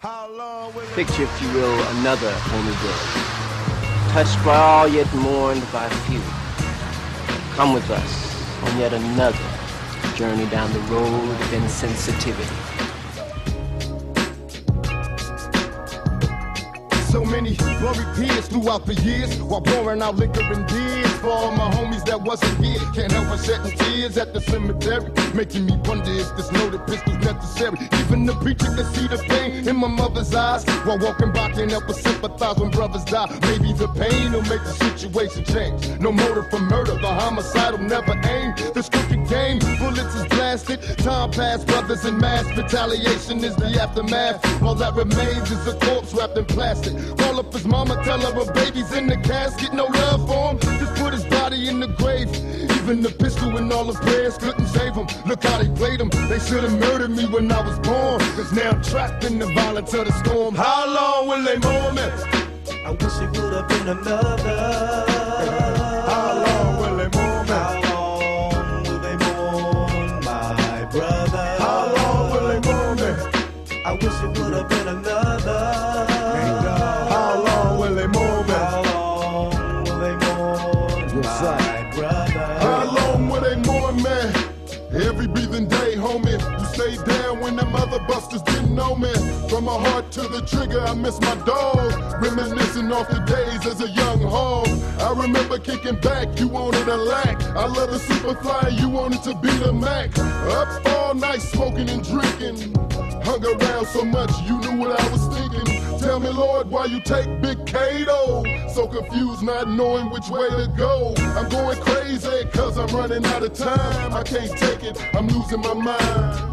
Picture, if you will, another homie girl, touched by all yet mourned by few. Come with us on yet another journey down the road of insensitivity. So many blurry tears throughout the years while pouring out liquor and beers for all my homies that wasn't here. Can't help but shedding tears at the cemetery, making me wonder if this loaded pistol's necessary. Even the preacher can see the pain in my mother's eyes while walking by. Can't help but sympathize when brothers die. Maybe the pain will make the situation change. No motive for murder, the homicidal never aim. This crooked game, bullets is blasted. Time passed, brothers in mass retaliation is the aftermath. All that remains is a corpse wrapped in plastic. Call up his mama, tell her her baby's in the casket. No love for him, just put his body in the grave. Even the pistol and all the prayers couldn't save him. Look how they played him. They should have murdered me when I was born, cause now I'm trapped in the violence of the storm. How long will they mourn me? I wish it would have been another. How long will they mourn me? How long will they mourn my brother? How long will they mourn me? I wish it would have been another. How long will they mourn me? How long will they mourn my brother? How long will they mourn me? Every breathing day, homie. You stayed down when them other busters didn't know me. From my heart to the trigger, I miss my dog. Reminiscing off the days as a young hog. I remember kicking back, you wanted a lack. I love the Superfly, you wanted to be the Mac. Up all night smoking and drinking. Hung around so much, you knew what I was thinking. Tell me, Lord, why you take Big Kato? So confused, not knowing which way to go. I'm going crazy, cause I'm running out of time. I can't take it, I'm losing my mind.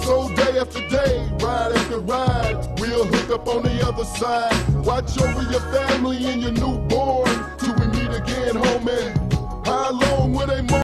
So day after day, ride after ride, we'll hook up on the other side. Watch over your family and your newborn.